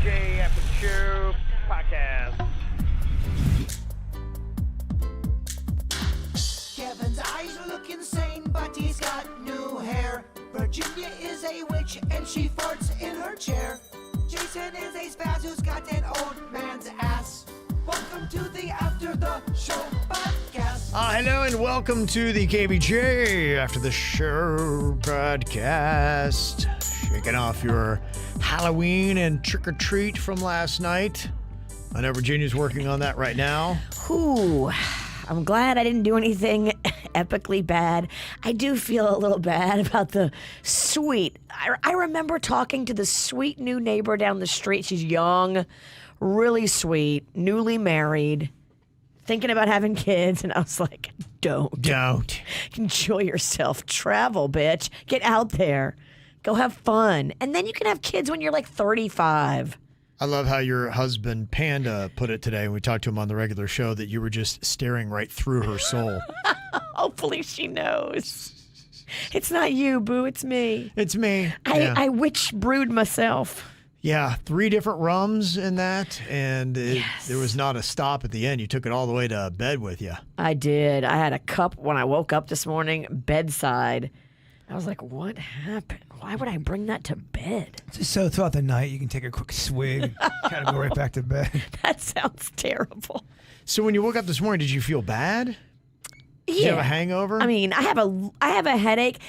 KVJ After the Show podcast. Kevin's eyes look insane, but he's got new hair. Virginia is a witch, and she farts in her chair. Jason is a spaz who's got an old man's ass. Welcome to the After the Show podcast. Hello and welcome to the KVJ After the Show podcast. Shaking off your Halloween and trick-or-treat from last night. I know Virginia's working on that right now. Ooh, I'm glad I didn't do anything epically bad. I do feel a little bad about the sweet. I remember talking to the sweet new neighbor down the street. She's young, really sweet, newly married, thinking about having kids. And I was like, don't. Enjoy yourself. Travel, bitch. Get out there. Go have fun. And then you can have kids when you're like 35. I love how your husband, Panda, put it today when we talked to him on the regular show, that you were just staring right through her soul. Hopefully she knows. It's not you, boo. It's me. It's me. I witch brewed myself. Yeah, 3 different rums in that, and there was not a stop at the end. You took it all the way to bed with you. I did. I had a cup when I woke up this morning, bedside. I was like, what happened? Why would I bring that to bed? Just so throughout the night you can take a quick swig, kind of go right back to bed. That sounds terrible. So when you woke up this morning, did you feel bad? Yeah. Did you have a hangover? I mean, I have a headache.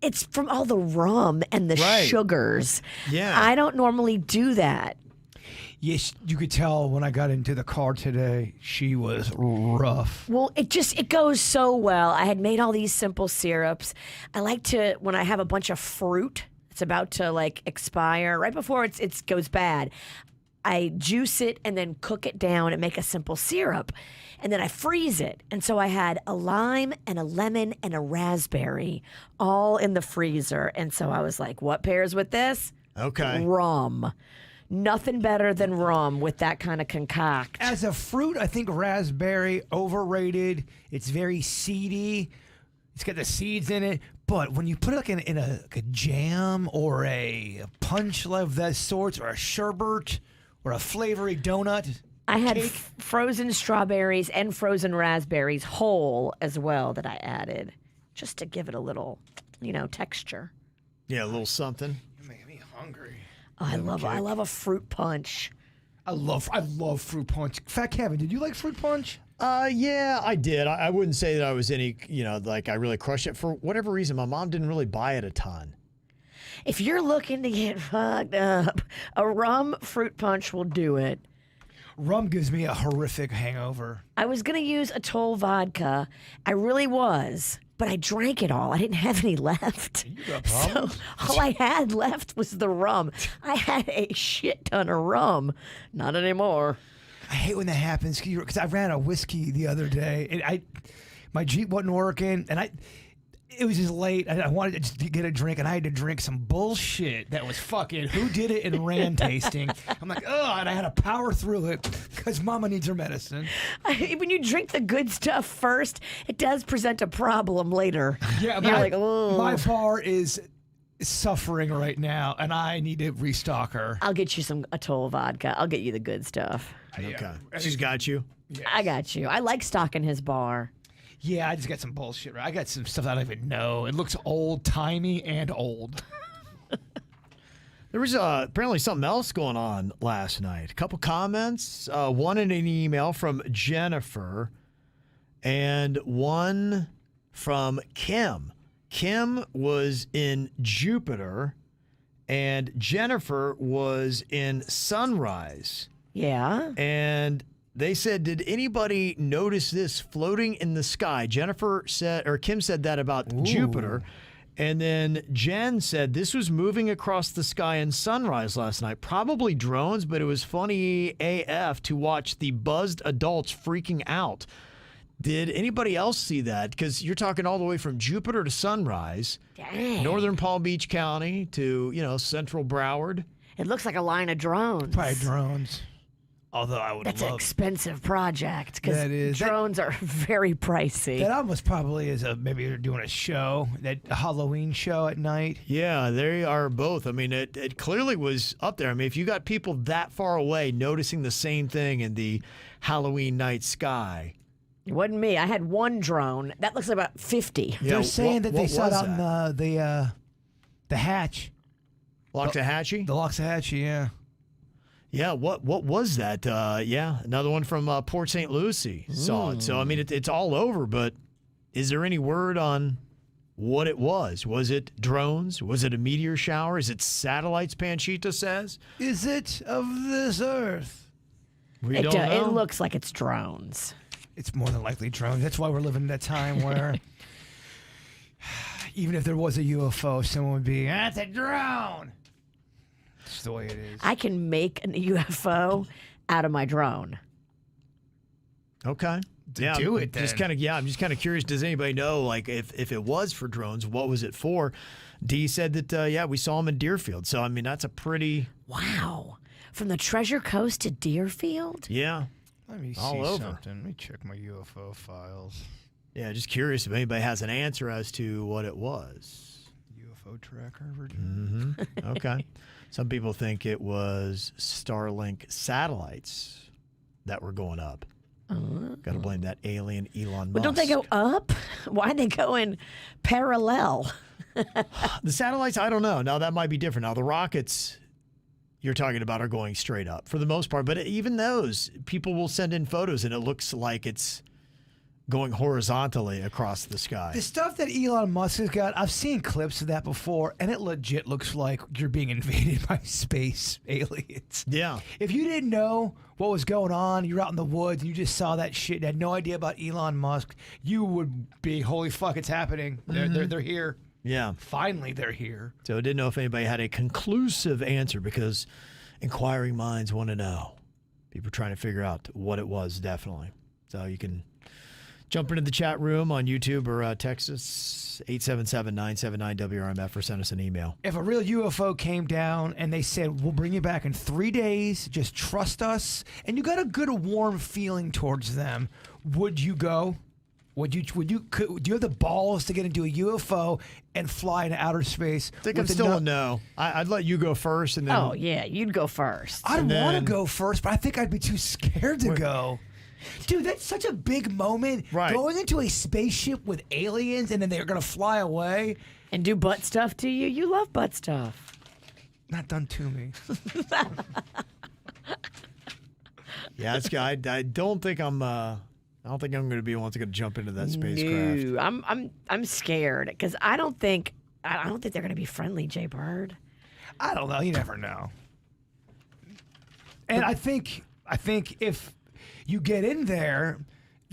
It's from all the rum and the sugars. Yeah. I don't normally do that. Yes, you could tell when I got into the car today, she was rough. Well, it goes so well. I had made all these simple syrups. I like to, when I have a bunch of fruit, it's about to like expire, right before it goes bad, I juice it and then cook it down and make a simple syrup. And then I freeze it. And so I had a lime and a lemon and a raspberry all in the freezer. And so I was like, what pairs with this? Okay. Rum. Nothing better than rum with that kind of concoct. As a fruit, I think raspberry, overrated. It's very seedy. It's got the seeds in it. But when you put it like in a jam or a punch of that sort, or a sherbet or a flavory donut. I had cake. frozen strawberries and frozen raspberries whole as well that I added just to give it a little, texture. Yeah, a little something. You're making me hungry. Oh, I love a fruit punch. I love fruit punch. Fat Kevin, did you like fruit punch? Yeah, I did. I wouldn't say that I was any, like I really crushed it. For whatever reason, my mom didn't really buy it a ton. If you're looking to get fucked up, a rum fruit punch will do it. Rum gives me a horrific hangover. I was going to use Atoll vodka. I really was. But I drank it all. I didn't have any left. You got problems? So all I had left was the rum. I had a shit ton of rum. Not anymore. I hate when that happens because I ran a whiskey the other day and my Jeep wasn't working and it was just late. I wanted to just get a drink and I had to drink some bullshit that was fucking who did it and ran tasting. I'm like, oh, and I had to power through it because Mama needs her medicine. When you drink the good stuff first, it does present a problem later. Yeah, you're like, oh. My bar is suffering right now and I need to restock her. I'll get you some Atoll vodka. I'll get you the good stuff. Okay. She's got you. Yes. I got you. I like stocking his bar. Yeah, I just got some bullshit. Right? I got some stuff I don't even know. It looks old-timey and old. There was apparently something else going on last night. A couple comments, one in an email from Jennifer, and one from Kim. Kim was in Jupiter, and Jennifer was in Sunrise. Yeah. And they said, did anybody notice this floating in the sky? Kim said that about Jupiter. And then Jen said this was moving across the sky in Sunrise last night. Probably drones, but it was funny AF to watch the buzzed adults freaking out. Did anybody else see that? Because you're talking all the way from Jupiter to Sunrise, Dang. northern Palm Beach County to, central Broward. It looks like a line of drones. Probably drones. Although I would That's an love expensive project because That is. drones are very pricey. that. Almost probably is maybe they're doing a show, a Halloween show at night. Yeah, they are both. I mean, it clearly was up there. I mean, if you got people that far away noticing the same thing in the Halloween night sky. It wasn't me. I had one drone. That looks like about 50. Yeah, They're saying that they what saw it was out in the hatch, Loxahatchee? the Loxahatchee. Yeah. Yeah, what was that? Yeah, another one from Port St. Lucie saw it. So, I mean, it's all over, but is there any word on what it was? Was it drones? Was it a meteor shower? Is it satellites, Panchita says? Is it of this earth? We It, don't know. it looks like it's drones. It's more than likely drones. That's why we're living in that time where even if there was a UFO, someone would be, that's a drone. It's the way it is. I can make a UFO out of my drone. Okay. Yeah, do it Just then. I'm just kind of curious. Does anybody know, like, if it was for drones, what was it for? Dee said that, we saw them in Deerfield. So, I mean, that's a pretty, Wow. From the Treasure Coast to Deerfield? yeah. Let me all see over. something. Let me check my UFO files. Yeah, just curious if anybody has an answer as to what it was. UFO tracker, Virginia. Okay. Some people think it was Starlink satellites that were going up. Got to blame that alien Elon Musk. But don't they go up? Why they go in parallel? The satellites, I don't know. Now, that might be different. Now, the rockets you're talking about are going straight up for the most part. But even those, people will send in photos, and it looks like it's going horizontally across the sky. The stuff that Elon Musk has got, I've seen clips of that before, and it legit looks like you're being invaded by space aliens. Yeah. If you didn't know what was going on, you're out in the woods, and you just saw that shit and had no idea about Elon Musk, you would be, holy fuck, it's happening. They're here. Yeah. Finally, they're here. So I didn't know if anybody had a conclusive answer because inquiring minds want to know. People are trying to figure out what it was, definitely. So you can jump into the chat room on YouTube or text us 877-979-WRMF or send us an email. If a real UFO came down and they said, we'll bring you back in 3 days, just trust us, and you got a good warm feeling towards them, would you go? Do you have the balls to get into a UFO and fly into outer space? I think I'm still a no. I'd let you go first, and then Oh, yeah, you'd go first. I'd want to then- go first, but I think I'd be too scared to go. Dude, that's such a big moment. Right. Going into a spaceship with aliens and then they're going to fly away. And do butt stuff to you? You love butt stuff. Not done to me. yeah, it's I don't think I'm. I don't think I'm going to be the one that's going to jump into that spacecraft. No, I'm scared because I don't think they're going to be friendly, Jay Bird. I don't know. You never know. And I think if you get in there,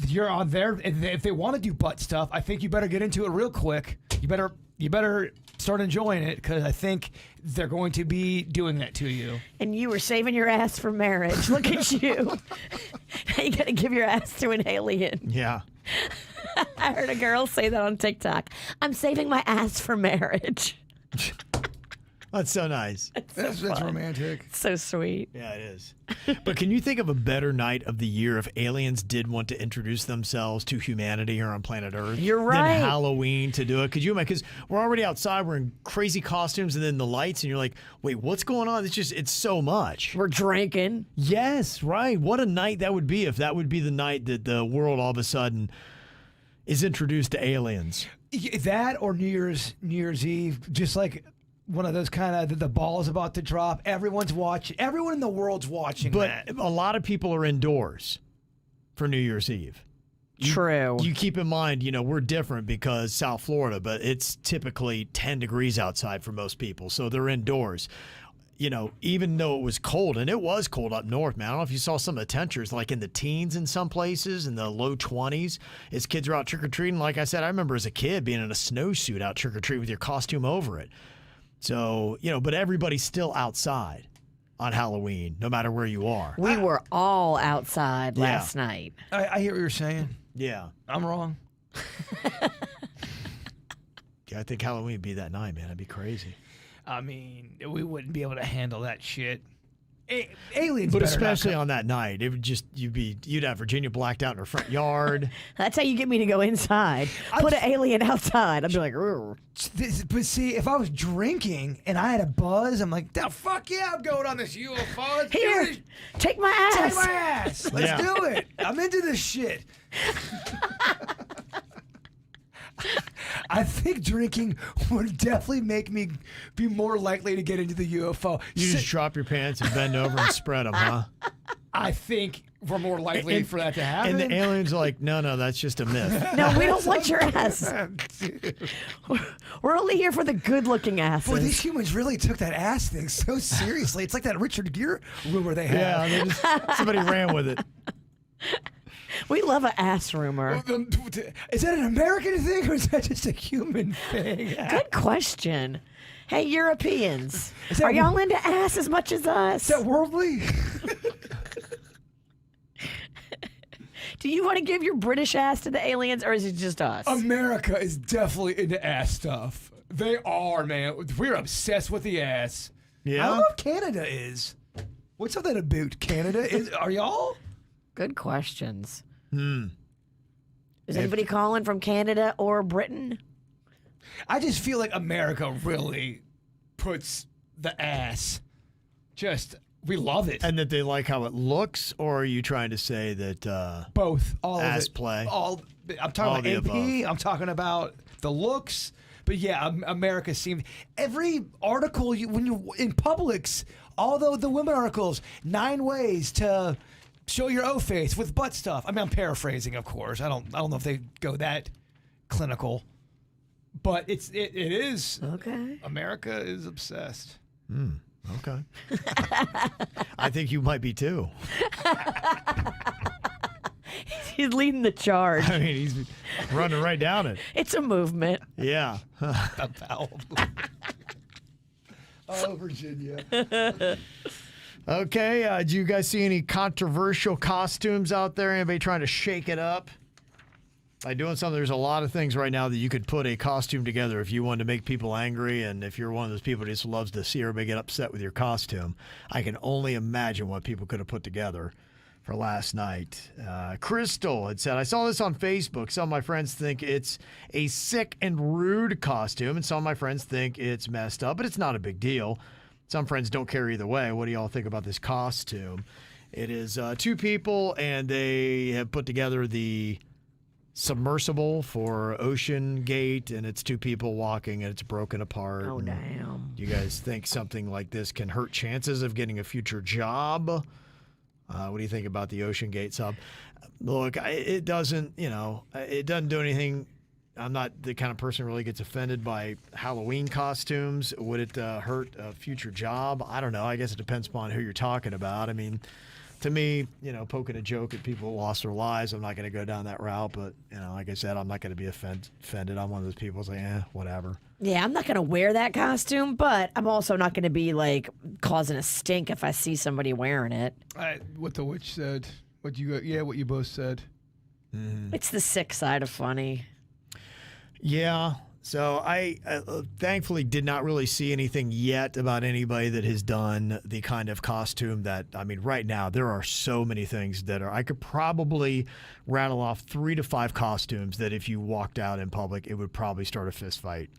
you're on there. If they want to do butt stuff, I think you better get into it real quick. You better start enjoying it because I think they're going to be doing that to you. And you were saving your ass for marriage. Look at you. Now you got to give your ass to an alien. Yeah. I heard a girl say that on TikTok. I'm saving my ass for marriage. That's so nice. That's romantic. So sweet. Yeah, it is. But can you think of a better night of the year if aliens did want to introduce themselves to humanity here on planet Earth? You're right. Than Halloween to do it? Could you imagine? Because we're already outside, we're in crazy costumes, and then the lights, and you're like, wait, what's going on? It's so much. We're drinking. Yes, right. What a night that would be if that would be the night that the world all of a sudden is introduced to aliens. That or New Year's Eve, just like one of those kind of the ball's about to drop. Everyone's watching. Everyone in the world's watching But that. a lot of people are indoors for New Year's Eve. True. You keep in mind, we're different because South Florida, but it's typically 10 degrees outside for most people. So they're indoors. Even though it was cold, and it was cold up north, man. I don't know if you saw some of the temperatures, like in the teens in some places, in the low 20s, as kids are out trick-or-treating. Like I said, I remember as a kid being in a snowsuit out trick-or-treating with your costume over it. So, but everybody's still outside on Halloween, no matter where you are. We were all outside last night. I hear what you're saying. Yeah. I'm wrong. Yeah, I think Halloween would be that night, man. That'd be crazy. I mean, we wouldn't be able to handle that shit Aliens, But better not especially come. on that night, it would just you'd have Virginia blacked out in her front yard. That's how you get me to go inside. Put an alien outside. I'd be like, "Rrr." But see, if I was drinking and I had a buzz, I'm like, "The fuck yeah, I'm going on this UFO. Let's do Here, it. take my ass. Take my ass. Let's Yeah. do it. I'm into this shit." I think drinking would definitely make me be more likely to get into the UFO. You just drop your pants and bend over and spread them, huh? I think we're more likely for that to happen. And the aliens are like, no, that's just a myth. No, we don't want your ass. We're only here for the good-looking asses. Boy, these humans really took that ass thing so seriously. It's like that Richard Gere rumor they Yeah, have. somebody ran with it. We love an ass rumor. Is that an American thing or is that just a human thing? Good question. Hey, Europeans, Is that are y'all into ass as much as us? Is that worldly? Do you want to give your British ass to the aliens, or is it just us? America is definitely into ass stuff. They are, man. We're obsessed with the ass. Yeah? I don't know if Canada is. What's up that about Canada? Are y'all? Good questions. Is anybody calling from Canada or Britain? I just feel like America really puts the ass. We love it. And that they like how it looks, or are you trying to say that Both, all ass of it. play? I'm All talking the about AP. I'm talking about the looks. But yeah, America seems every article when you in Publix, although the women articles, 9 ways to show your O face with butt stuff. I mean, I'm paraphrasing, of course. I don't know if they go that clinical, but it is. Okay. America is obsessed. Okay. I think you might be too. He's leading the charge. I mean, he's running right down it. It's a movement. Yeah. About. Oh, Virginia. Okay. Do you guys see any controversial costumes out there? Anybody trying to shake it up? By doing something, there's a lot of things right now that you could put a costume together if you wanted to make people angry, and if you're one of those people that just loves to see everybody get upset with your costume. I can only imagine what people could have put together for last night. Crystal had said, I saw this on Facebook. Some of my friends think it's a sick and rude costume, and some of my friends think it's messed up, but it's not a big deal. Some friends don't care either way. What do y'all think about this costume? It is 2 people, and they have put together the submersible for Ocean Gate, and it's 2 people walking, and it's broken apart. Oh, And damn. do you guys think something like this can hurt chances of getting a future job? What do you think about the Ocean Gate sub? Look, it doesn't do anything. I'm not the kind of person who really gets offended by Halloween costumes. Would it hurt a future job? I don't know. I guess it depends upon who you're talking about. I mean, to me, poking a joke at people who lost their lives, I'm not going to go down that route. But, like I said, I'm not going to be offended. I'm one of those people who's like, whatever. Yeah, I'm not going to wear that costume, but I'm also not going to be like causing a stink if I see somebody wearing it. What the witch said. What you both said. It's the sick side of funny. Yeah. So I thankfully did not really see anything yet about anybody that has done the kind of costume that, I mean, right now there are so many things that I could probably rattle off 3 to 5 costumes that if you walked out in public, it would probably start a fist fight.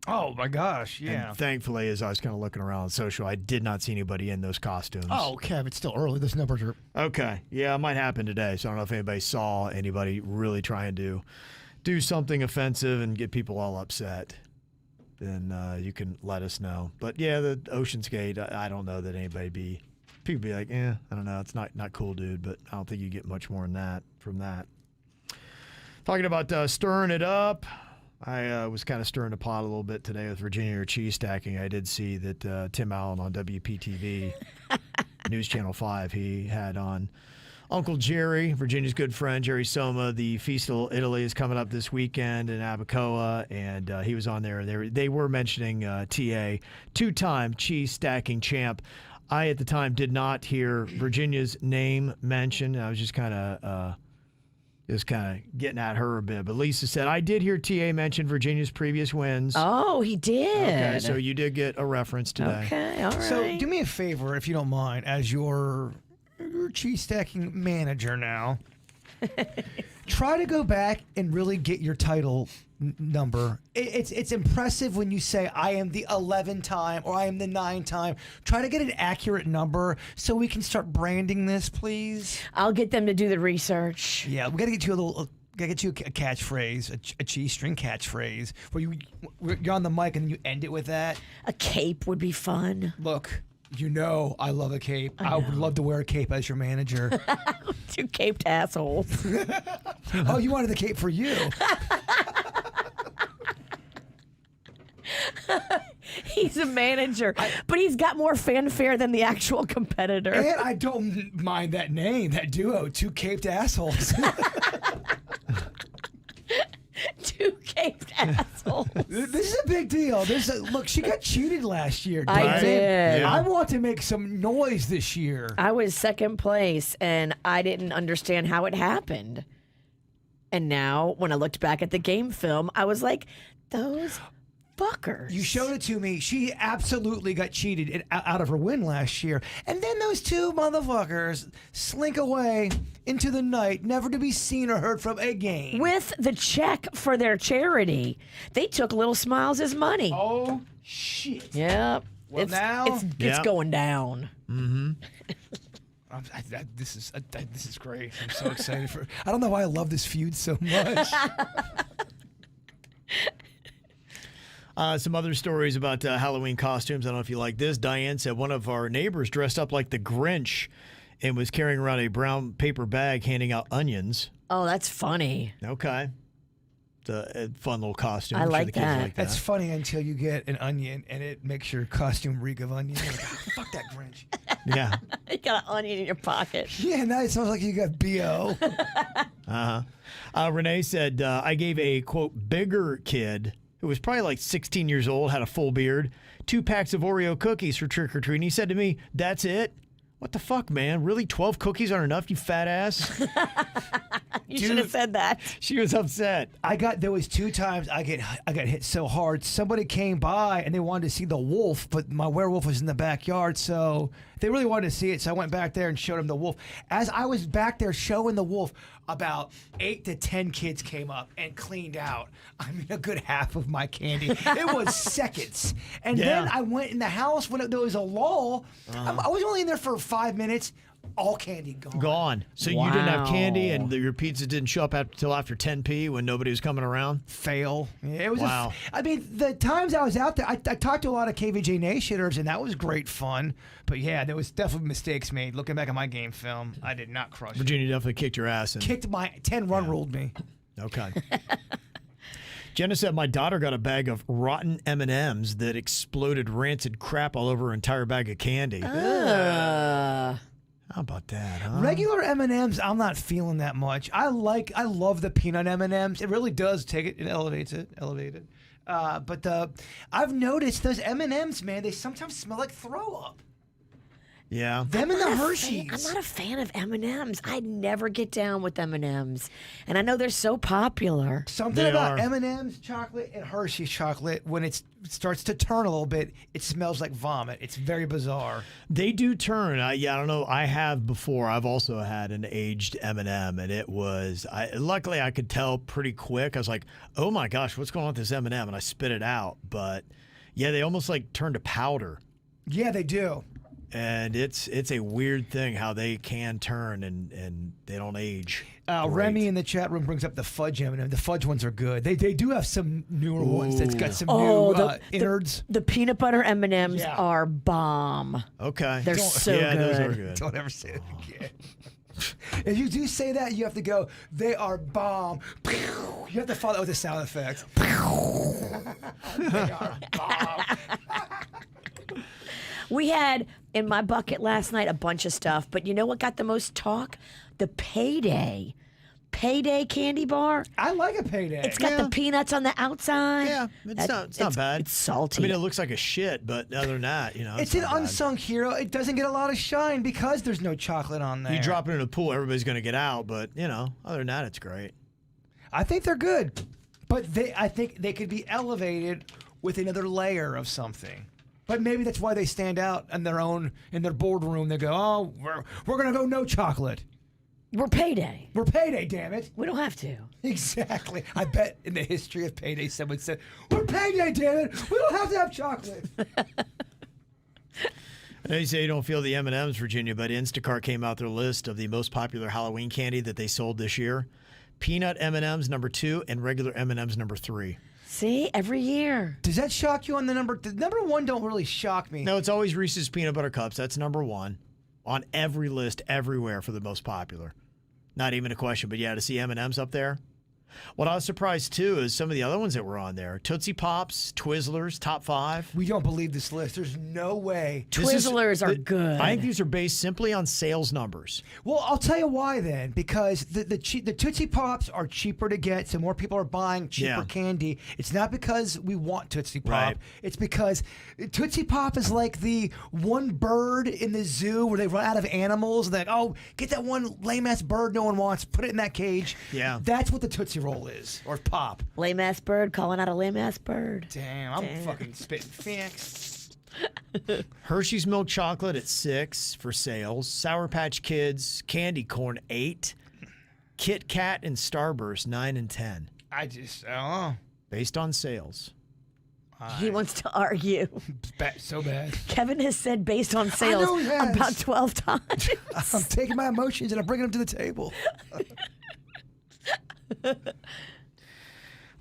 Oh my gosh, yeah. And thankfully, as I was kind of looking around on social, I did not see anybody in those costumes. Oh, Kev, it's still early. Those numbers are. Okay. Yeah, it might happen today. So I don't know if anybody saw anybody really trying to do something offensive and get people all upset. Then you can let us know. But yeah, the Ocean's Gate, I don't know that people be like, I don't know. It's not cool, dude. But I don't think you get much more than that from that. Talking about stirring it up. I was kind of stirring the pot a little bit today with Virginia cheese stacking. I did see that Tim Allen on WPTV, News Channel 5, he had on Uncle Jerry, Virginia's good friend, Jerry Soma. The Feast of Italy is coming up this weekend in Abacoa, and he was on there. They were mentioning TA, 2-time cheese stacking champ. I, at the time, did not hear Virginia's name mentioned. I was just kind of Just kind of getting at her a bit. But Lisa said, I did hear TA mention Virginia's previous wins. Oh, he did. Okay, so you did get a reference today. Okay, all right. So do me a favor, if you don't mind, as your cheese stacking manager now. Try to go back and really get your title number. It's impressive when you say I am the 11 time or I am the 9 time. Try to get an accurate number so we can start branding this, please. I'll get them to do the research. Yeah, we gotta get you a catchphrase, a cheese string catchphrase where you're on the mic and you end it with that. A cape would be fun. Look, you know I love a cape. I would love to wear a cape as your manager. Two caped assholes. Oh, you wanted the cape for you. He's a manager, but he's got more fanfare than the actual competitor. And I don't mind that name, that duo, two caped assholes. Two caped assholes. This is a big deal. Look, she got cheated last year. I damn it. did. Yeah. I want to make some noise this year. I was second place, and I didn't understand how it happened. And now, when I looked back at the game film, I was like, those fuckers. You showed it to me. She absolutely got cheated out of her win last year. And then those two motherfuckers slink away into the night, never to be seen or heard from again. With the check for their charity. They took Little Smiles as money. Oh, shit. Yep. Well, now- it's Yep. going down. This is great. I'm so excited for. I don't know why I love this feud so much. Some other stories about Halloween costumes. I don't know if you like this. Diane said one of our neighbors dressed up like the Grinch and was carrying around a brown paper bag handing out onions. Oh, that's funny. Okay. It's a fun little costume. I I'm sure like the kids that. like That's funny until you get an onion and it makes your costume reek of onion. You're like, "Oh, fuck that Grinch." Yeah. You got an onion in your pocket. Yeah, now it sounds like you got BO. Renee said, I gave a, quote, bigger kid who was probably like 16 years old, had a full beard, 2 packs of Oreo cookies for trick-or-treating. He said to me, that's it? What the fuck, man? Really? 12 cookies aren't enough, you fat ass? You should have said that. She was upset. There was 2 times I got hit so hard. Somebody came by and they wanted to see the wolf, but my werewolf was in the backyard, so they really wanted to see it. So I went back there and showed them the wolf. As I was back there showing the wolf, about 8 to 10 kids came up and cleaned out, I mean, a good half of my candy. It was seconds. And then I went in the house when there was a lull. I was only in there for 5 minutes. All candy gone. Gone. So you didn't have candy Wow. and your pizza didn't show up until after 10 p when nobody was coming around? Fail. Yeah, it was. Wow. I mean, the times I was out there, I talked to a lot of KVJ Nationers, and that was great fun. But yeah, there was definitely mistakes made. Looking back at my game film, I did not crush it. Virginia definitely kicked your ass. Kicked my 10-run ruled me. Okay. Jenna said, my daughter got a bag of rotten M&Ms that exploded rancid crap all over her entire bag of candy. How about that, huh? Regular M&Ms, I'm not feeling that much. I love the peanut M&Ms. It really does take it. It elevates it. But I've noticed those M&Ms, man, they sometimes smell like throw up. Yeah. Them and the I'm Hershey's. not a fan of M&Ms. I never get down with M&Ms. And I know they're so popular. Something They about are. M&M's chocolate and Hershey's chocolate, when it starts to turn a little bit, it smells like vomit. It's very bizarre. They do turn. I don't know. I have before. I've also had an aged M&M, and it was. Luckily, I could tell pretty quick. I was like, "Oh my gosh, what's going on with this M&M?" And I spit it out. But yeah, they almost like turn to powder, Yeah, they do. and it's a weird thing how they can turn and they don't age. Great. Remy in the chat room brings up the fudge M&M. The fudge ones are good. They do have some newer ones that's got some new innards. The peanut butter M&Ms Yeah. are bomb. Okay. They're so yeah, those are good. good. Don't ever say it again. If you do say that, you have to go, they are bomb. You have to follow that with a sound effect. They are bomb. We had in my bucket last night a bunch of stuff, but you know what got the most talk? The payday. Payday candy bar. I like a Payday. It's got the peanuts on the outside. Yeah, it's not bad. It's salty. I mean, it looks like a shit, but other than that, it's an not bad. unsung hero. It doesn't get a lot of shine because there's no chocolate on there. You drop it in a pool, everybody's going to get out, but, other than that, it's great. I think they're good, but I think they could be elevated with another layer of something. But maybe that's why they stand out in their boardroom. They go, oh, we're going to go no chocolate. We're Payday. We're Payday, damn it. We don't have to. Exactly. I bet in the history of Payday, someone said, we're Payday, damn it. We don't have to have chocolate. I know you say you don't feel the M&Ms, Virginia, but Instacart came out their list of the most popular Halloween candy that they sold this year. Peanut M&Ms number 2 and regular M&Ms number 3. See, every year. Does that shock you on the number? The number 1 don't really shock me. No, it's always Reese's Peanut Butter Cups. That's number 1 on every list everywhere for the most popular. Not even a question, but yeah, to see M&Ms up there. What I was surprised, too, is some of the other ones that were on there. Tootsie Pops, Twizzlers, top 5. We don't believe this list. There's no way. Twizzlers are good. I think these are based simply on sales numbers. Well, I'll tell you why then. Because the Tootsie Pops are cheaper to get, so more people are buying cheaper candy. It's not because we want Tootsie Pop. Right. It's because Tootsie Pop is like the one bird in the zoo where they run out of animals. And they're like, oh, get that one lame-ass bird no one wants. Put it in that cage. Yeah. That's what the Tootsie Roll is, or Pop. Lame ass bird calling out a lame ass bird. Damn, I'm fucking spitting facts. Hershey's Milk Chocolate at 6 for sales. Sour Patch Kids, Candy Corn 8. Kit Kat and Starburst 9 and 10. Based on sales. He wants to argue. So bad. Kevin has said based on sales know he has. about 12 times. I'm taking my emotions and I'm bringing them to the table.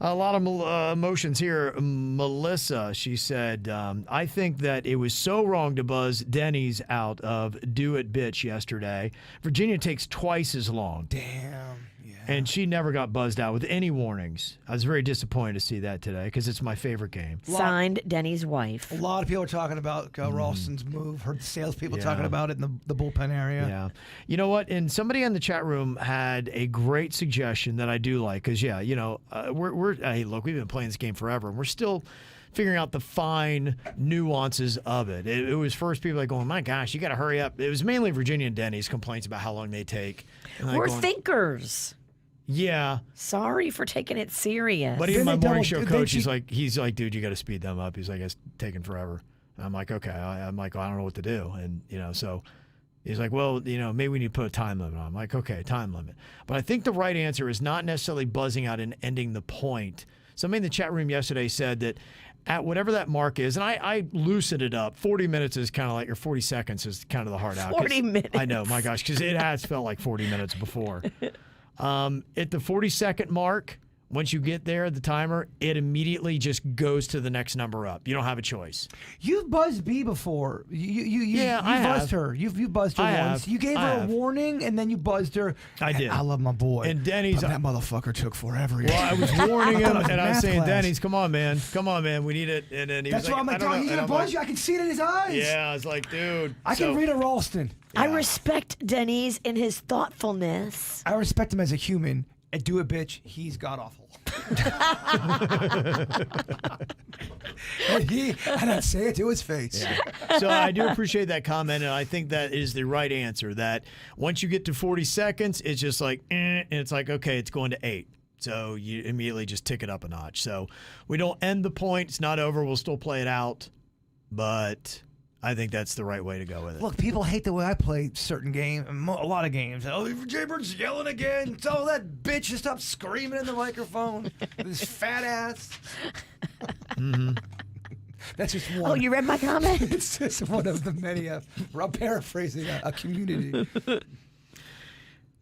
A lot of emotions here. Melissa, she said, I think that it was so wrong to buzz Denny's out of Do It Bitch yesterday. Virginia takes twice as long. Damn. Yeah. And she never got buzzed out with any warnings. I was very disappointed to see that today because it's my favorite game. Signed, Denny's wife. A lot of people are talking about Ralston's move. Heard the salespeople talking about it in the bullpen area. Yeah. You know what? And somebody in the chat room had a great suggestion that I do like because, hey, look, we've been playing this game forever and we're still figuring out the fine nuances of it. It was first people like going, my gosh, you got to hurry up. It was mainly Virginia and Denny's complaints about how long they take. And We're thinkers. Yeah. Sorry for taking it serious. But even my Then they morning double- show then coach, she- he's like, dude, you got to speed them up. He's like, it's taking forever. And I'm like, okay. I'm like, well, I don't know what to do. And, so he's like, well, maybe we need to put a time limit on. I'm like, okay, time limit. But I think the right answer is not necessarily buzzing out and ending the point. Somebody in the chat room yesterday said that at whatever that mark is, and I loosened it up, 40 minutes is kind of like, or 40 seconds is kind of the hard out. 40 minutes. I know, my gosh, because it has felt like 40 minutes before. At the 40-second mark, once you get there, the timer, it immediately just goes to the next number up. You don't have a choice. You've buzzed B before. You buzzed her. You've buzzed her once. You gave her a warning and then you buzzed her. I did. I love my boy. And Denny's, but that motherfucker took forever. well, I was warning him, I was in and I was math saying, class. Denny's, come on, man, we need it. And then he That's was why like, I'm like, I don't dog, know. he's And gonna I'm buzz like, you. I can see it in his eyes. yeah, I was like, dude. I can read a Ralston. I respect Denny's in his thoughtfulness. I respect him as a human. And do it, bitch. He's god awful. And I say it to his face. Yeah. So I do appreciate that comment, and I think that is the right answer. That once you get to 40 seconds, it's just like, and it's like, okay, it's going to 8. So you immediately just tick it up a notch. So we don't end the point. It's not over. We'll still play it out, but I think that's the right way to go with it. Look, people hate the way I play certain games, a lot of games. Oh, Jaybird's yelling again. Tell that bitch to stop screaming in the microphone. This fat ass. Mm-hmm. That's just one. Oh, you read my comment? It's just one of the many. I'm paraphrasing a community.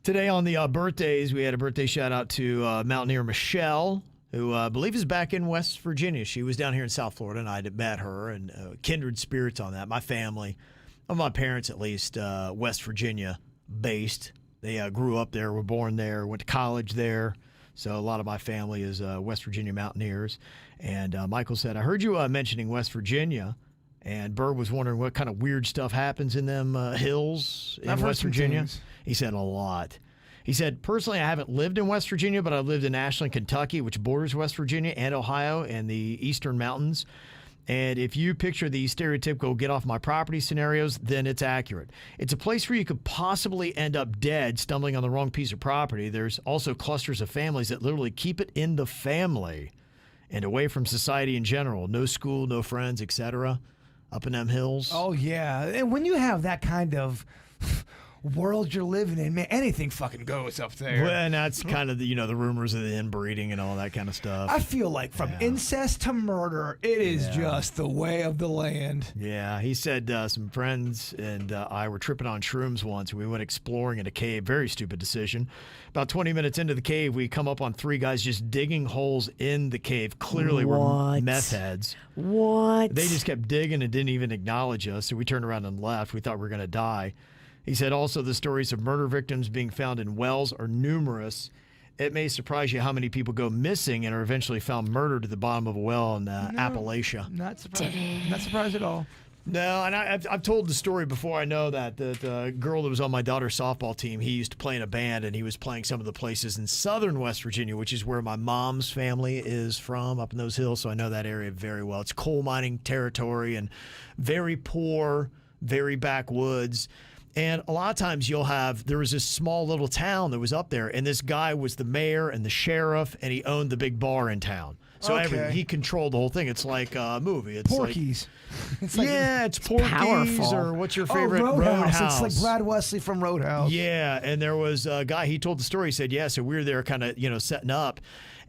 Today on the birthdays, we had a birthday shout out to Mountaineer Michelle, who I believe is back in West Virginia. She was down here in South Florida, and I had met her, and kindred spirits on that. My family, of my parents at least, West Virginia based. They grew up there, were born there, went to college there. So a lot of my family is West Virginia Mountaineers. And Michael said, I heard you mentioning West Virginia. And Bird was wondering what kind of weird stuff happens in them hills in I've heard West some Virginia. things. He said a lot. He said, personally, I haven't lived in West Virginia, but I've lived in Ashland, Kentucky, which borders West Virginia and Ohio and the eastern mountains. And if you picture the stereotypical get off my property scenarios, then it's accurate. It's a place where you could possibly end up dead stumbling on the wrong piece of property. There's also clusters of families that literally keep it in the family and away from society in general. No school, no friends, etc. Up in them hills. Oh, yeah. And when you have that kind of world you're living in, man, anything fucking goes up there. Well, and that's kind of the, the rumors of the inbreeding and all that kind of stuff. I feel like from incest to murder, it is just the way of the land. Yeah, he said some friends and I were tripping on shrooms once. We went exploring in a cave. Very stupid decision. About 20 minutes into the cave, we come up on 3 guys just digging holes in the cave. Clearly were meth heads. What? They just kept digging and didn't even acknowledge us, so we turned around and left. We thought we were going to die. He said also the stories of murder victims being found in wells are numerous. It may surprise you how many people go missing and are eventually found murdered at the bottom of a well in Appalachia. Not surprised. Not surprised at all. No, and I've told the story before. I know that the girl that was on my daughter's softball team, he used to play in a band, and he was playing some of the places in southern West Virginia, which is where my mom's family is from, up in those hills, so I know that area very well. It's coal mining territory and very poor, very backwoods. And a lot of times there was this small little town that was up there, and this guy was the mayor and the sheriff, and he owned the big bar in town. So he controlled the whole thing. It's like a movie. It's Porky's. It's Porky's, powerful. or what's your favorite? Roadhouse. It's like Brad Wesley from Roadhouse. Yeah, and there was a guy, he told the story, he said, so we were there kind of, setting up,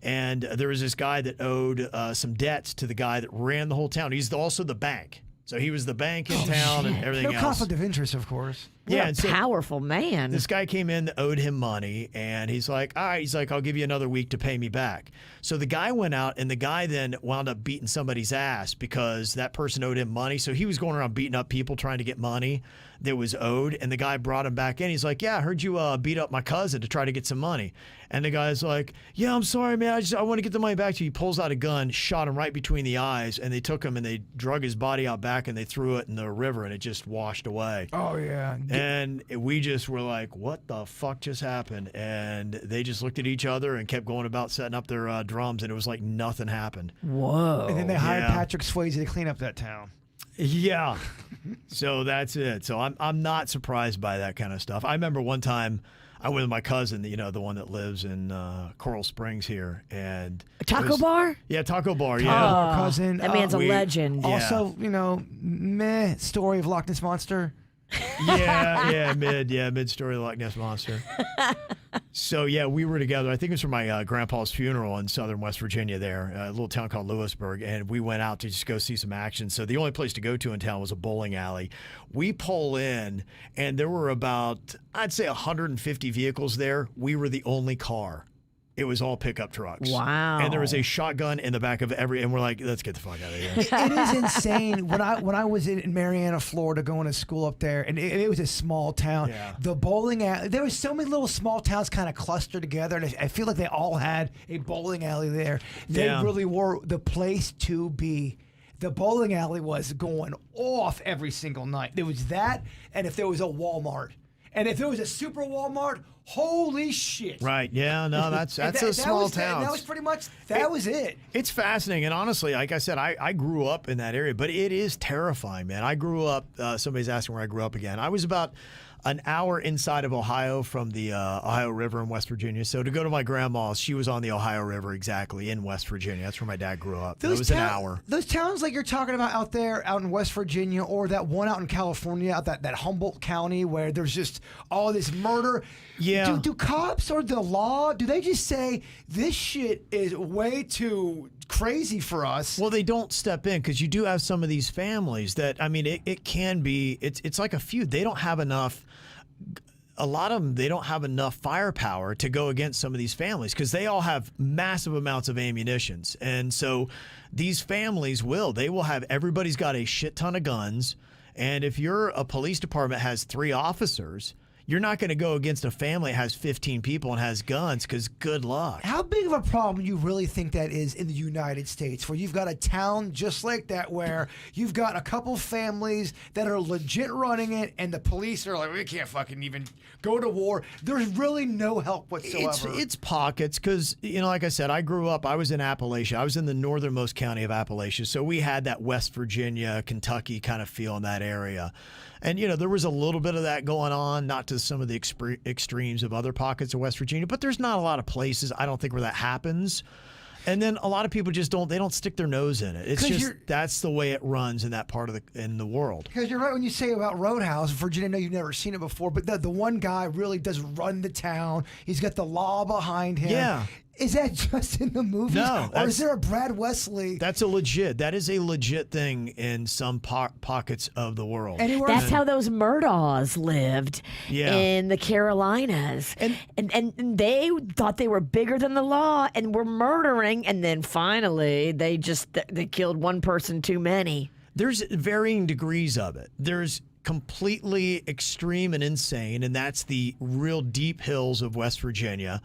and there was this guy that owed some debts to the guy that ran the whole town. He's also the bank. So he was the bank in town and everything else. No conflict of interest, of course. What a powerful man. This guy came in that owed him money, and he's like, all right, I'll give you another week to pay me back. So the guy went out, and the guy then wound up beating somebody's ass because that person owed him money. So he was going around beating up people trying to get money that was owed, and the guy brought him back in. He's like, I heard you beat up my cousin to try to get some money. And the guy's like, I'm sorry, man. I want to get the money back to you. He pulls out a gun, shot him right between the eyes, and they took him and they drug his body out back and they threw it in the river, and it just washed away. Oh, yeah. And we just were like, what the fuck just happened? And they just looked at each other and kept going about setting up their drums, and it was like nothing happened. Whoa. And then they hired Patrick Swayze to clean up that town. Yeah. So that's it. So I'm not surprised by that kind of stuff. I remember one time I went with my cousin, the one that lives in Coral Springs here, and Taco bar? Yeah, Taco bar. Oh, Yeah, cousin. That man's a legend. Also, story of Loch Ness Monster. mid story of the Loch Ness Monster. So we were together. I think it was for my grandpa's funeral in southern West Virginia. There, a little town called Lewisburg, and we went out to just go see some action. So the only place to go to in town was a bowling alley. We pull in, and there were about, I'd say, 150 vehicles there. We were the only car. It was all pickup trucks. Wow. And there was a shotgun in the back of and we're like, let's get the fuck out of here. It is insane. When I was in Marianna, Florida, going to school up there, and it was a small town. Yeah. The bowling alley, there was so many little small towns kind of clustered together, and I feel like they all had a bowling alley there. They really were the place to be. The bowling alley was going off every single night. There was that, and if there was a Walmart. And if there was a super Walmart, holy shit. Right. Yeah, no, that's a small town. That was pretty much, that was it. It's fascinating. And honestly, like I said, I grew up in that area, but it is terrifying, man. I grew up, somebody's asking where I grew up again. I was about an hour inside of Ohio from the Ohio River in West Virginia. So to go to my grandma's, she was on the Ohio River exactly in West Virginia. That's where my dad grew up. It was an hour. Those towns like you're talking about out there, out in West Virginia, or that one out in California, out that Humboldt County, where there's just all this murder. Yeah. Do cops or the law, do they just say, this shit is way too crazy for us? Well, they don't step in because you do have some of these families that, it can be, it's like a feud. They don't have enough. A lot of them, they don't have enough firepower to go against some of these families because they all have massive amounts of ammunitions. And so these families they will have, everybody's got a shit ton of guns. And if you're a police department has 3 officers, You're not going to go against a family that has 15 people and has guns because good luck. How big of a problem do you really think that is in the United States, where you've got a town just like that where you've got a couple families that are legit running it and the police are like, we can't fucking even go to war. There's really no help whatsoever. It's pockets because, like I said, I was in Appalachia. I was in the northernmost county of Appalachia. So we had that West Virginia, Kentucky kind of feel in that area. And, there was a little bit of that going on, not to some of the extremes of other pockets of West Virginia, but there's not a lot of places, I don't think, where that happens. And then a lot of people just don't stick their nose in it. It's just, that's the way it runs in that part of the world. Because you're right when you say about Roadhouse, Virginia, I know you've never seen it before, but the one guy really does run the town. He's got the law behind him. Yeah. Is that just in the movies? No. Or is there a Brad Wesley? That is a legit thing in some pockets of the world. Anywhere? That's how those Murdaws lived in the Carolinas. And they thought they were bigger than the law and were murdering. And then finally, they killed one person too many. There's varying degrees of it. There's completely extreme and insane, and that's the real deep hills of West Virginia.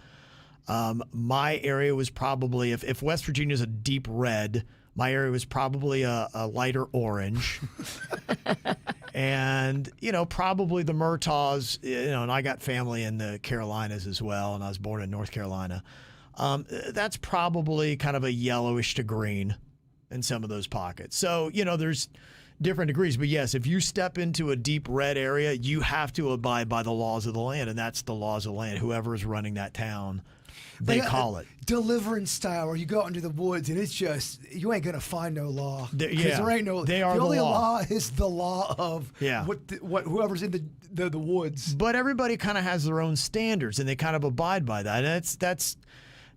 My area was probably, if West Virginia is a deep red, my area was probably a lighter orange. And, probably the Murtaghs, and I got family in the Carolinas as well, and I was born in North Carolina. That's probably kind of a yellowish to green in some of those pockets. So, there's different degrees. But yes, if you step into a deep red area, you have to abide by the laws of the land, and that's the laws of the land. Whoever is running that town, they call it. Deliverance style, where you go out into the woods and it's just, you ain't going to find no law. There ain't no, they are the only law. Law is the law of what whoever's in the woods. But everybody kind of has their own standards and they kind of abide by that. And that's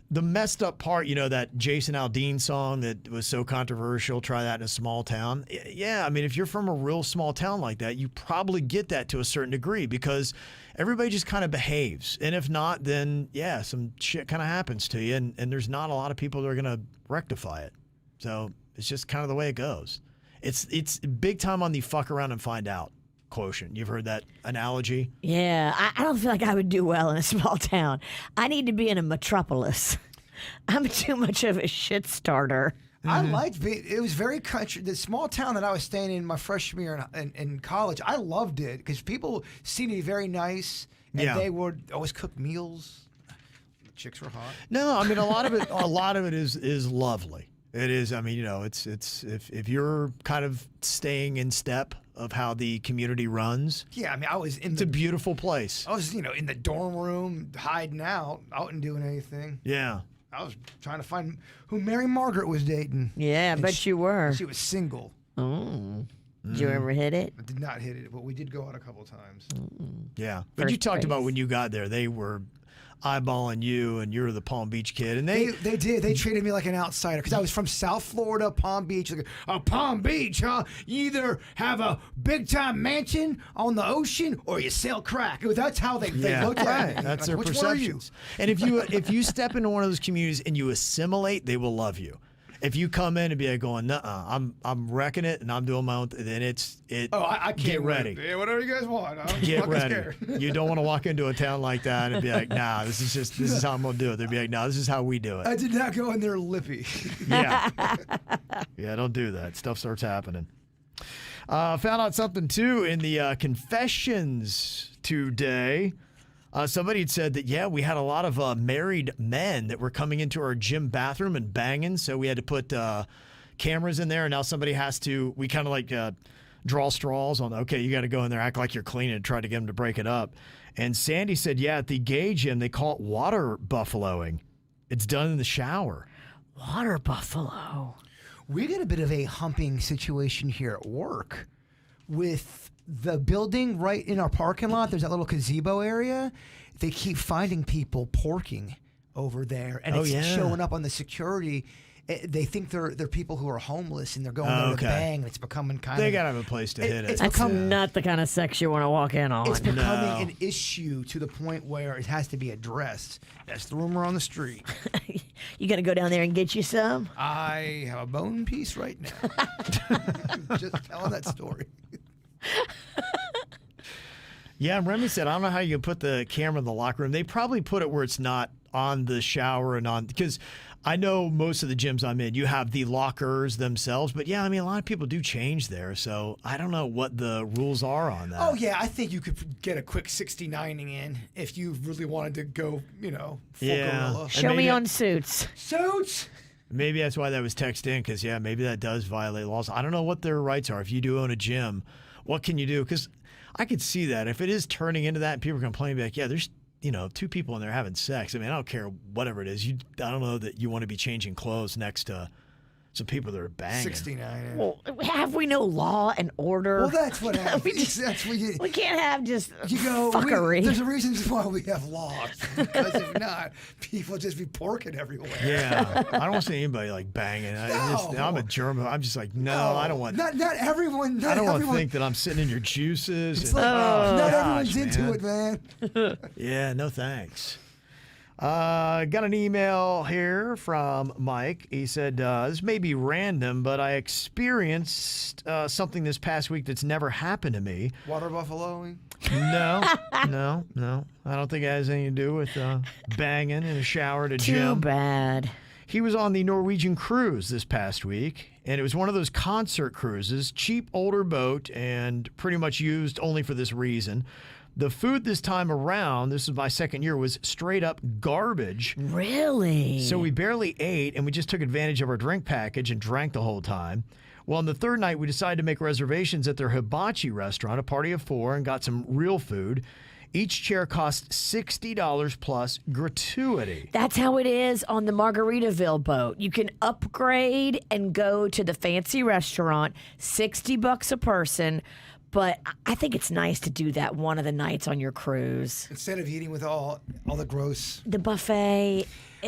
the messed up part, that Jason Aldean song that was so controversial, try that in a small town. Yeah, I mean, if you're from a real small town like that, you probably get that to a certain degree because everybody just kind of behaves. And if not, then, some shit kind of happens to you. And there's not a lot of people that are going to rectify it. So it's just kind of the way it goes. It's big time on the fuck around and find out quotient. You've heard that analogy? Yeah, I don't feel like I would do well in a small town. I need to be in a metropolis. I'm too much of a shit starter. I liked it. Was very country. The small town that I was staying in my freshman year in college, I loved it because people seemed to be very nice and they would always cook meals. The chicks were hot. No, I mean a lot of it is lovely. It is. I mean, it's if you're kind of staying in step of how the community runs. Yeah, I mean, it's a beautiful place. I was, in the dorm room hiding out. I wasn't doing anything. Yeah. I was trying to find who Mary Margaret was dating. Yeah, I bet you were. She was single. Oh. Did you ever hit it? I did not hit it, but we did go out a couple of times. Yeah. But you talked about when you got there, they were eyeballing you and you're the Palm Beach kid. And they did. They treated me like an outsider because I was from South Florida, Palm Beach. Like, Palm Beach, huh? You either have a big-time mansion on the ocean or you sell crack. That's how they looked at me. That's like, their perceptions. And if you step into one of those communities and you assimilate, they will love you. If you come in and be like going, nuh-uh, I'm wrecking it and I'm doing my own then I can't get ready. Yeah, whatever you guys want. I'm get ready. Scared. You don't want to walk into a town like that and be like, nah, this is how I'm gonna do it. They'd be like, nah, this is how we do it. I did not go in there lippy. Yeah. Yeah, don't do that. Stuff starts happening. Found out something too in the confessions today. Somebody had said that, we had a lot of married men that were coming into our gym bathroom and banging, so we had to put cameras in there, and now somebody has to, we kind of like draw straws on, okay, you got to go in there, act like you're cleaning, and try to get them to break it up. And Sandy said, at the gay gym, they call it water buffaloing. It's done in the shower. Water buffalo. We got a bit of a humping situation here at work with the building right in our parking lot. There's that little gazebo area. They keep finding people porking over there, and it's showing up on the security. They think they're people who are homeless, and they're going there to bang, and it's becoming kind of... They got to have a place to hit it. That's not the kind of sex you want to walk in on. It's becoming an issue to the point where it has to be addressed. That's the rumor on the street. You going to go down there and get you some? I have a bone piece right now. Just telling that story. Yeah, and Remy said, I don't know how you put the camera in the locker room. They probably put it where it's not on the shower and on, because I know most of the gyms I'm in, you have the lockers themselves. But yeah, I mean, a lot of people do change there. So I don't know what the rules are on that. Oh, yeah, I think you could get a quick 69ing in if you really wanted to go, full gorilla. Show me on Suits. Suits! Maybe that's why that was texted in, because, yeah, maybe that does violate laws. I don't know what their rights are. If you do own a gym, what can you do? Because I could see that. If it is turning into that and people are complaining, like, yeah, there's, 2 people in there having sex. I mean, I don't care whatever it is. I don't know that you want to be changing clothes next to some people that are banging. 69. Well, have we no law and order? Well, that's what happens. We can't have just fuckery. There's a reason why we have laws. Because if not, people just be porking everywhere. Yeah. I don't want to see anybody like banging. I'm a German. I'm just like, no, I don't want. Not everyone. I don't want to think that I'm sitting in your juices. It's not everyone's into it, man. Yeah, no thanks. Got an email here from Mike. He said, this may be random, but I experienced something this past week that's never happened to me. Water buffaloing? No. I don't think it has anything to do with banging in a shower at a gym. Too bad. He was on the Norwegian cruise this past week, and it was one of those concert cruises, cheap, older boat, and pretty much used only for this reason. The food this time around, this is my second year, was straight up garbage. Really? So we barely ate, and we just took advantage of our drink package and drank the whole time. Well, on the third night, we decided to make reservations at their hibachi restaurant, a party of 4, and got some real food. Each chair cost $60 plus gratuity. That's how it is on the Margaritaville boat. You can upgrade and go to the fancy restaurant, $60 a person. But I think it's nice to do that one of the nights on your cruise. Instead of eating with all the gross. The buffet.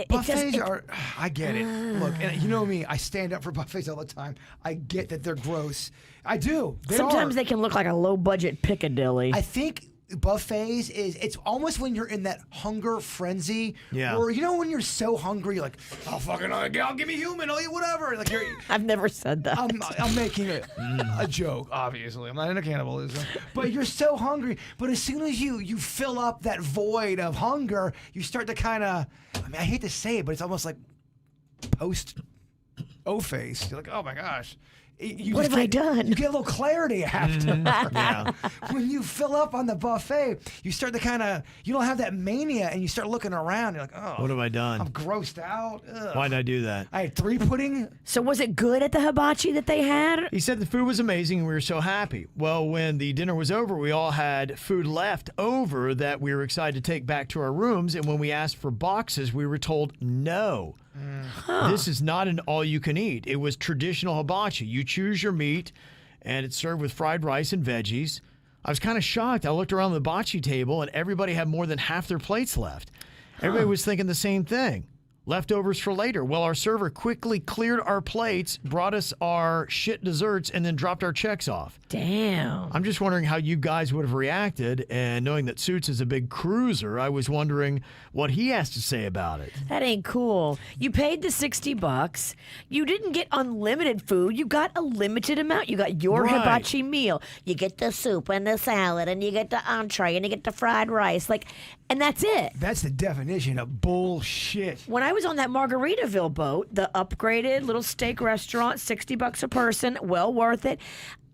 Buffets are, I get it. Look, and you know me, I stand up for buffets all the time. I get that they're gross. I do. Sometimes they can look like a low-budget Piccadilly. I think buffets it's almost when you're in that hunger frenzy. Yeah. Or when you're so hungry, you're like, I'll give me human, I'll eat whatever. Like I've never said that. I'm making a joke, obviously. I'm not into cannibalism. But you're so hungry. But as soon as you fill up that void of hunger, you start to kind of, I hate to say it, but it's almost like post O-face. You're like, oh my gosh. What have I done? You get a little clarity after. Yeah. When you fill up on the buffet, you start to you don't have that mania, and you start looking around. You're like, oh. What have I done? I'm grossed out. Ugh. Why did I do that? I had 3 pudding. So was it good at the hibachi that they had? He said the food was amazing and we were so happy. Well, when the dinner was over, we all had food left over that we were excited to take back to our rooms. And when we asked for boxes, we were told no. This is not an all-you-can-eat. It was traditional hibachi. You choose your meat, and it's served with fried rice and veggies. I was kind of shocked. I looked around the hibachi table, and everybody had more than half their plates left. Everybody was thinking the same thing. Leftovers for later. Well, our server quickly cleared our plates, brought us our shit desserts, and then dropped our checks off. Damn. I'm just wondering how you guys would have reacted, and knowing that Suits is a big cruiser, I was wondering what he has to say about it. That ain't cool. You paid the $60. You didn't get unlimited food. You got a limited amount. You got your Right. hibachi meal. You get the soup and the salad, and you get the entree, and you get the fried rice. And that's it. That's the definition of bullshit. When I was on that Margaritaville boat, the upgraded little steak restaurant, $60 a person, well worth it.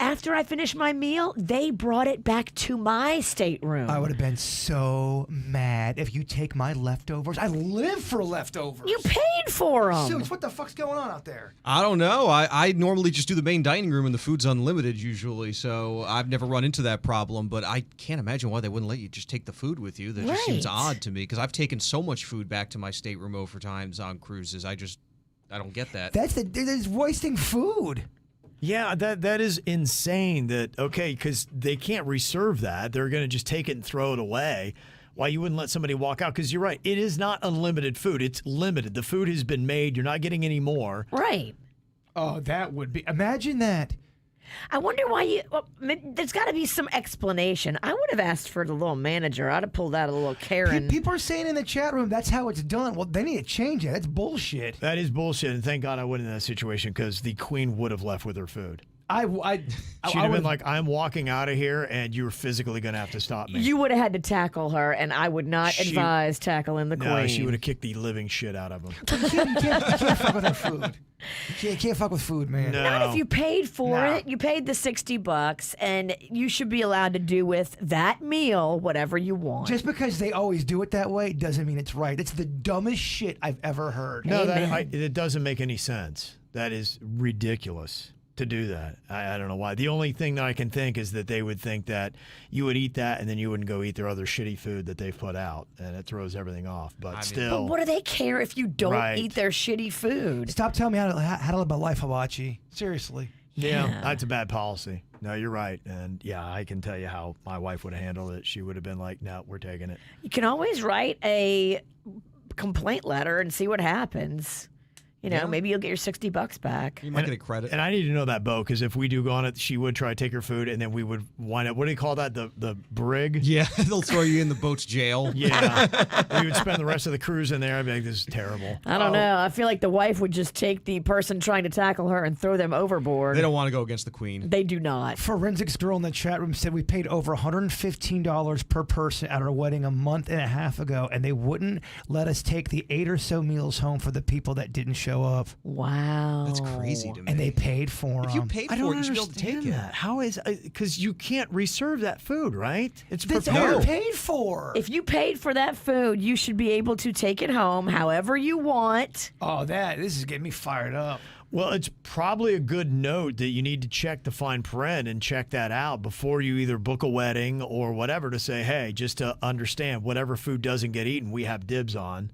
After I finished my meal, they brought it back to my stateroom. I would have been so mad if you take my leftovers. I live for leftovers. You paid for them. Suits, what the fuck's going on out there? I don't know. I normally just do the main dining room and the food's unlimited usually, so I've never run into that problem, but I can't imagine why they wouldn't let you just take the food with you. That just seems Right. odd to me because I've taken so much food back to my stateroom over times on cruises. I don't get that. It's wasting food. Yeah, that is insane because they can't reserve that. They're going to just take it and throw it away. Why you wouldn't let somebody walk out? Because you're right. It is not unlimited food. It's limited. The food has been made. You're not getting any more. Right. Oh, that would be. Imagine that. I wonder why there's got to be some explanation. I would have asked for the little manager. I'd have pulled out a little Karen. People are saying in the chat room that's how it's done. Well, they need to change it. That's bullshit. That is bullshit. And thank God I wasn't in that situation because the queen would have left with her food. She'd have been like, I'm walking out of here, and you're physically going to have to stop me. You would have had to tackle her, and I would not advise tackling the queen. No, she would have kicked the living shit out of him. You can't fuck with her food. You can't fuck with food, man. No. Not if you paid for No. it. You paid the $60, and you should be allowed to do with that meal whatever you want. Just because they always do it that way doesn't mean it's right. It's the dumbest shit I've ever heard. No, Amen. it doesn't make any sense. That is ridiculous to do that. I don't know why. The only thing that I can think is that they would think that you would eat that and then you wouldn't go eat their other shitty food that they've put out, and it throws everything off. But still. But what do they care if you don't Right. eat their shitty food? Stop telling me how to live my life, Hibachi. Seriously. Yeah, that's a bad policy. No, you're right. And yeah, I can tell you how my wife would have handled it. She would have been like, no, we're taking it. You can always write a complaint letter and see what happens. You know, maybe you'll get your $60 back. You might get a credit. And I need to know that, Bo, because if we do go on it, she would try to take her food, and then we would wind up, what do you call that? The brig? Yeah, they'll throw you in the boat's jail. Yeah. We would spend the rest of the cruise in there. I'd be like, this is terrible. I don't know. I feel like the wife would just take the person trying to tackle her and throw them overboard. They don't want to go against the queen. They do not. Forensics girl in the chat room said we paid over $115 per person at our wedding a month and a half ago, and they wouldn't let us take the 8 or so meals home for the people that didn't show up. Wow. That's crazy to me. And they paid for them. If you paid I for don't it, you should be able to take understand it. that. How is because you can't reserve that food, right? It's That's prepared. all they paid for. If you paid for that food, you should be able to take it home however you want. This is getting me fired up. Well, it's probably a good note that you need to check the fine print and check that out before you either book a wedding or whatever to say, hey, just to understand whatever food doesn't get eaten, we have dibs on,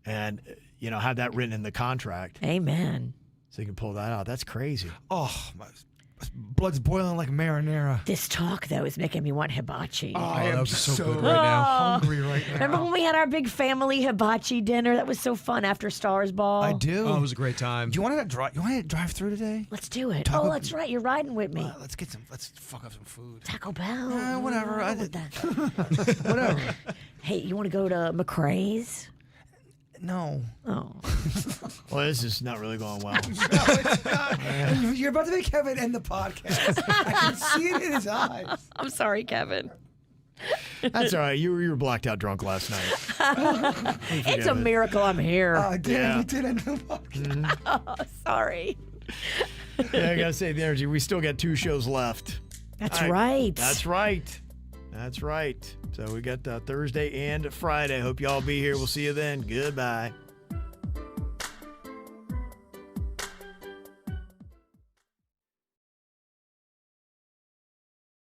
and have that written in the contract Amen. so you can pull that out. That's crazy. Oh, my blood's boiling like marinara. This talk, though, is making me want hibachi. I that am would be so good right now. hungry right now. Remember when we had our big family hibachi dinner? That was so fun after Stars Ball. I do. Oh, it was a great time. Do you want to drive? You want to drive through today? Let's do it. Taco- Oh, that's right. You're riding with me. Let's get some. Let's fuck up some food. Taco Bell. Whatever. I'll go with that. Whatever. Hey, you want to go to McRae's? No. Oh. Well, this is not really going well. You're about to make Kevin end the podcast. I can see it in his eyes. I'm sorry, Kevin. That's all right. You were blacked out drunk last night. It's a miracle I'm here. Oh, damn, Yeah. you did end the podcast. Sorry. Yeah, I gotta save the energy. We still got 2 shows left. That's All right. That's right. That's right. So we got Thursday and Friday. Hope y'all be here. We'll see you then. Goodbye.